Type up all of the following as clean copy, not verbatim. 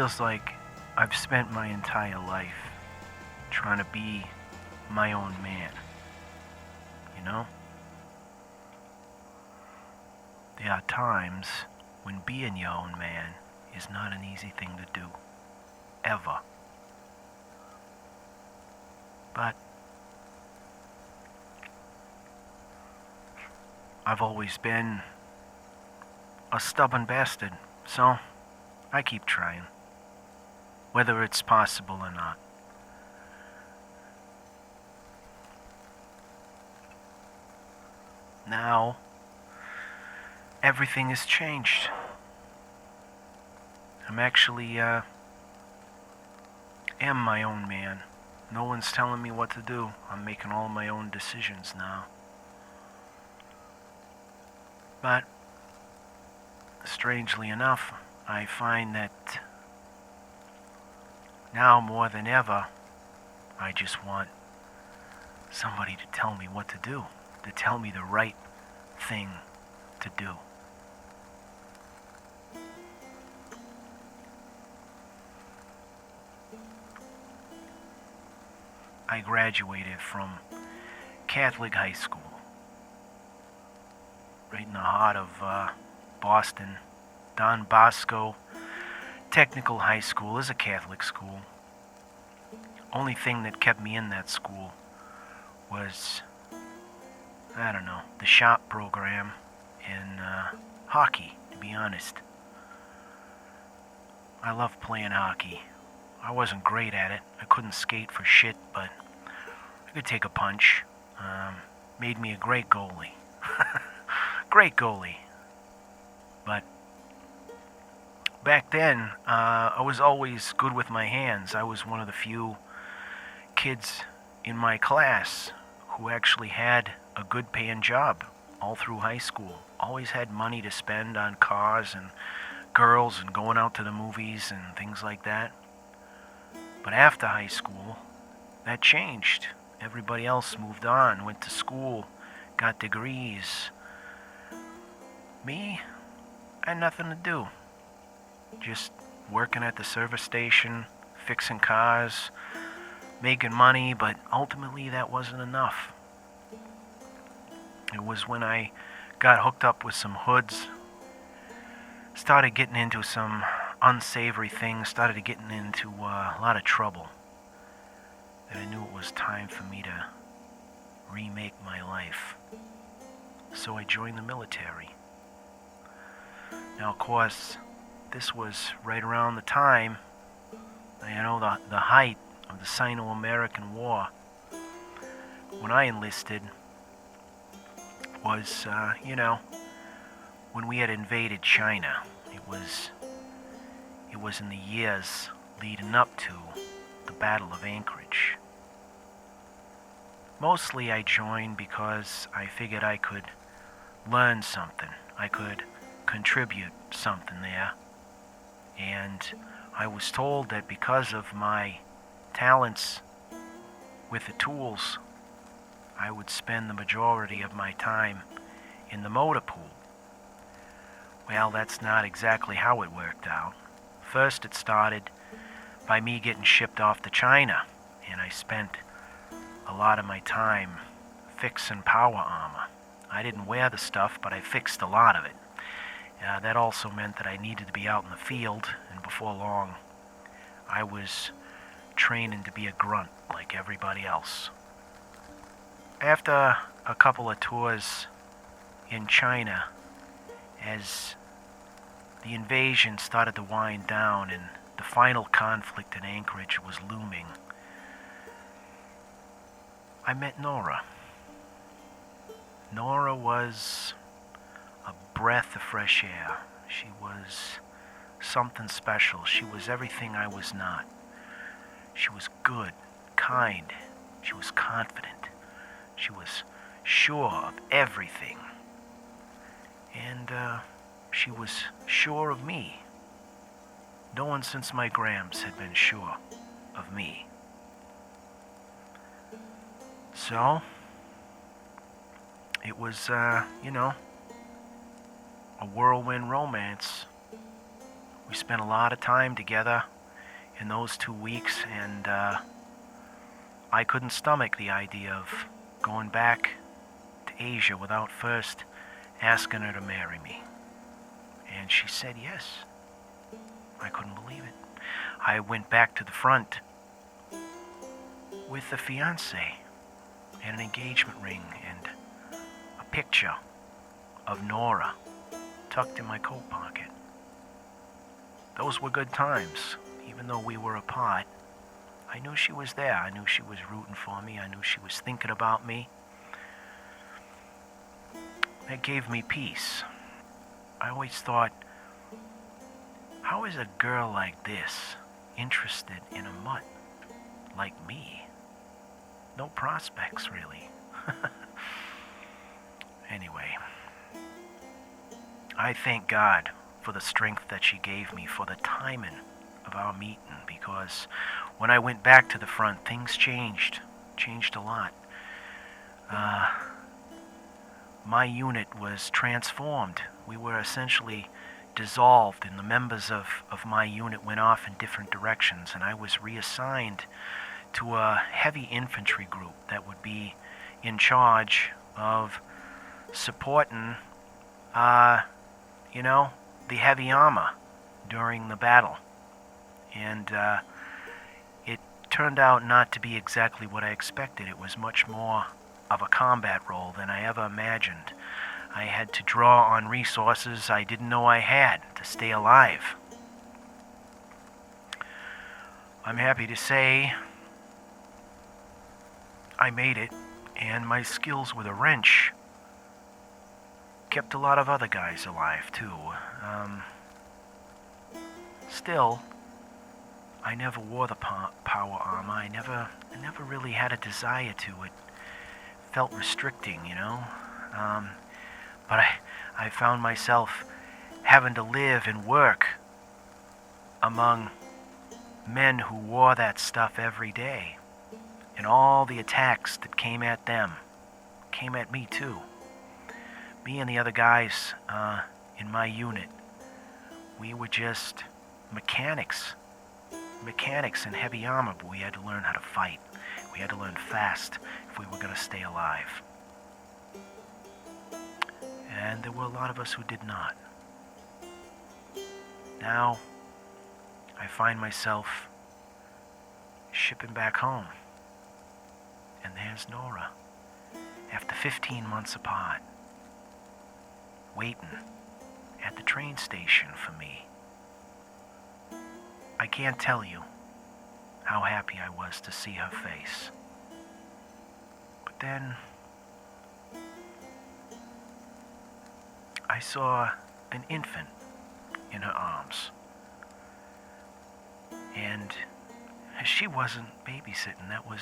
feels like I've spent my entire life trying to be my own man, you know? There are times when being your own man is not an easy thing to do, ever. But I've always been a stubborn bastard, so I keep trying, whether it's possible or not. Now, everything has changed. I'm actually, am my own man. No one's telling me what to do. I'm making all my own decisions now. But, strangely enough, I find that now more than ever, I just want somebody to tell me what to do, to tell me the right thing to do. I graduated from Catholic high school, right in the heart of Boston. Don Bosco Technical High School is a Catholic school. Only thing that kept me in that school was, I don't know, the shop program and hockey, to be honest. I loved playing hockey. I wasn't great at it. I couldn't skate for shit, but I could take a punch. Made me a great goalie. Great goalie. But back then, I was always good with my hands. I was one of the few kids in my class who actually had a good paying job all through high school. Always had money to spend on cars and girls and going out to the movies and things like that. But after high school, that changed. Everybody else moved on, went to school, got degrees. Me, I had nothing to do. Just working at the service station, fixing cars, making money, but ultimately that wasn't enough. It was when I got hooked up with some hoods, started getting into some unsavory things, started getting into a lot of trouble, that I knew it was time for me to remake my life. So I joined the military. Now, of course, this was right around the time, the height of the Sino-American War. When I enlisted was, when we had invaded China. It was in the years leading up to the Battle of Anchorage. Mostly I joined because I figured I could learn something. I could contribute something there. And I was told that because of my talents with the tools, I would spend the majority of my time in the motor pool. Well, that's not exactly how it worked out. First, it started by me getting shipped off to China, and I spent a lot of my time fixing power armor. I didn't wear the stuff, but I fixed a lot of it. That also meant that I needed to be out in the field, and before long, I was training to be a grunt like everybody else. After a couple of tours in China, as the invasion started to wind down and the final conflict in Anchorage was looming, I met Nora. Nora was a breath of fresh air. She was something special. She was everything I was not. She was good, kind. She was confident. She was sure of everything. And she was sure of me. No one since my Grams had been sure of me. So, it was, a whirlwind romance. We spent a lot of time together in those 2 weeks, and I couldn't stomach the idea of going back to Asia without first asking her to marry me. And she said yes. I couldn't believe it. I went back to the front with a fiancé and an engagement ring and a picture of Nora tucked in my coat pocket. Those were good times. Even though we were apart, I knew she was there. I knew she was rooting for me. I knew she was thinking about me. That gave me peace. I always thought, how is a girl like this interested in a mutt like me? No prospects, really. Anyway, I thank God for the strength that she gave me, for the timing of our meeting, because when I went back to the front, things changed a lot. My unit was transformed. We were essentially dissolved, and the members of my unit went off in different directions, and I was reassigned to a heavy infantry group that would be in charge of supporting, the heavy armor during the battle. And it turned out not to be exactly what I expected. It was much more of a combat role than I ever imagined. I had to draw on resources I didn't know I had to stay alive. I'm happy to say I made it, and my skills with a wrench kept a lot of other guys alive, too. Still, I never wore the power armor. I never really had a desire to. It felt restricting, But I found myself having to live and work among men who wore that stuff every day. And all the attacks that came at them came at me too. Me and the other guys in my unit, we were just mechanics in heavy armor, but we had to learn how to fight. We had to learn fast if we were going to stay alive. And there were a lot of us who did not. Now, I find myself shipping back home. And there's Nora, after 15 months apart, waiting at the train station for me. I can't tell you how happy I was to see her face. But then I saw an infant in her arms. And she wasn't babysitting, that was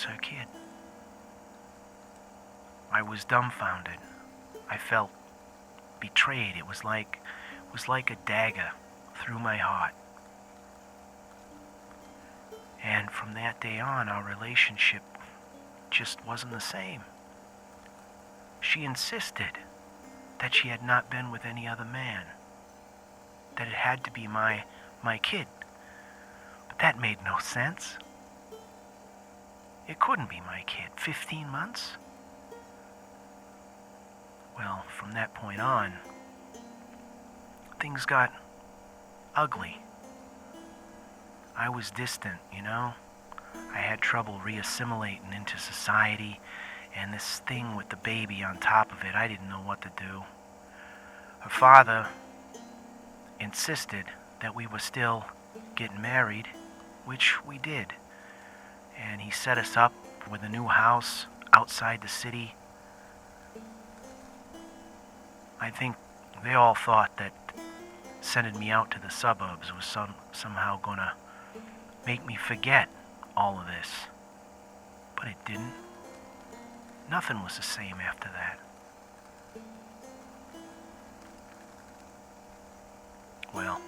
her kid. I was dumbfounded. I felt betrayed. It was like a dagger through my heart. And from that day on, our relationship just wasn't the same. She insisted that she had not been with any other man, that it had to be my kid. But that made no sense. It couldn't be my kid. 15 months? Well, from that point on, things got ugly. I was distant, I had trouble reassimilating into society, and this thing with the baby on top of it, I didn't know what to do. Her father insisted that we were still getting married, which we did. And he set us up with a new house outside the city. I think they all thought that sending me out to the suburbs was somehow gonna make me forget all of this. But it didn't. Nothing was the same after that. Well,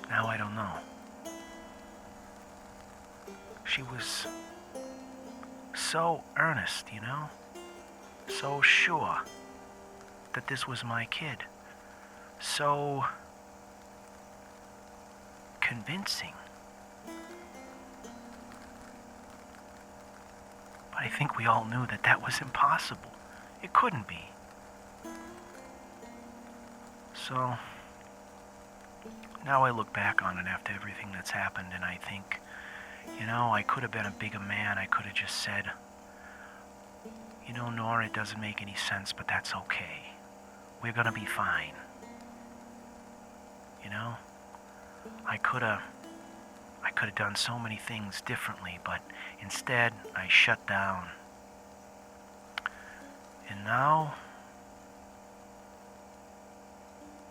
now I don't know. She was so earnest, so sure that this was my kid, so convincing. But I think we all knew that that was impossible. It couldn't be. So, now I look back on it after everything that's happened and I think, I could have been a bigger man. I could have just said, Nora, it doesn't make any sense, but that's okay. We're gonna be fine. I could have done so many things differently, but instead I shut down. And now,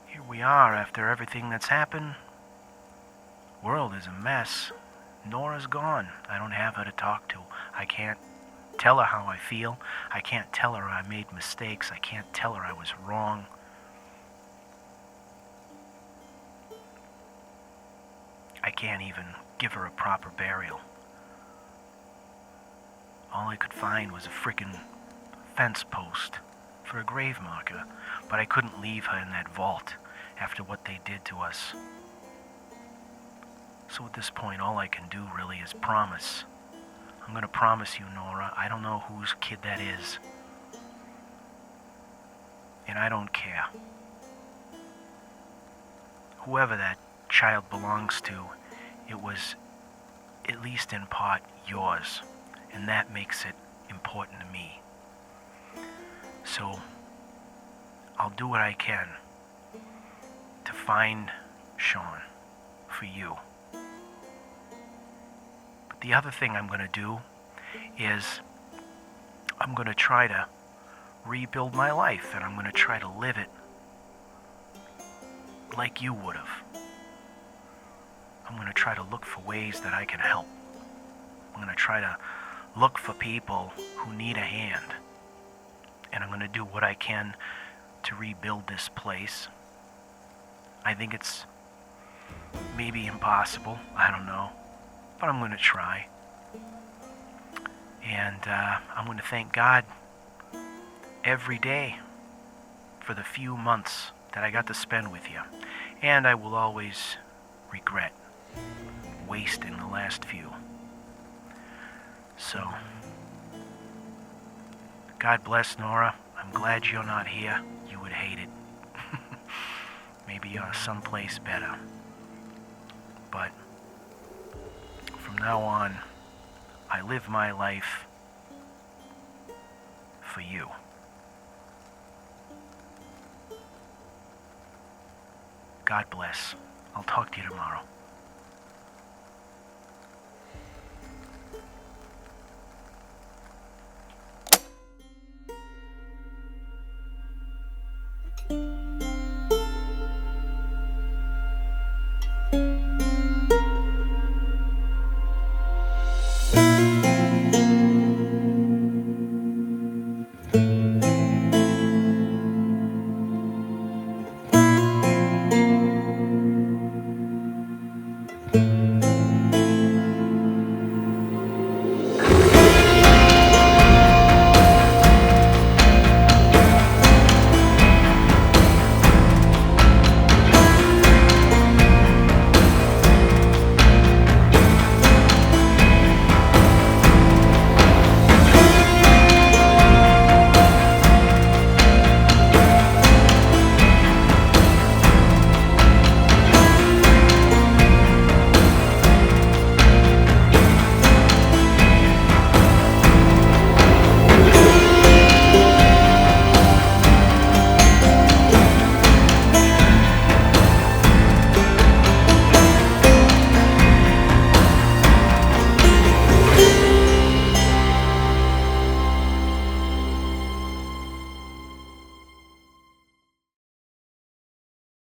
here we are after everything that's happened. World is a mess. Nora's gone. I don't have her to talk to. I can't tell her how I feel. I can't tell her I made mistakes. I can't tell her I was wrong. I can't even give her a proper burial. All I could find was a frickin' fence post for a grave marker, but I couldn't leave her in that vault after what they did to us. So at this point, all I can do really is promise. I'm gonna promise you, Nora, I don't know whose kid that is. And I don't care. Whoever that child belongs to, it was, at least in part, yours. And that makes it important to me. So, I'll do what I can to find Sean for you. But the other thing I'm going to do is I'm going to try to rebuild my life, and I'm going to try to live it like you would have. I'm going to try to look for ways that I can help. I'm going to try to look for people who need a hand. And I'm going to do what I can to rebuild this place. I think it's maybe impossible. I don't know. But I'm going to try. And I'm going to thank God every day for the few months that I got to spend with you. And I will always regret wasting the last few. So, God bless, Nora. I'm glad you're not here. You would hate it. Maybe you're someplace better. But from now on, I live my life for you. God bless. I'll talk to you tomorrow.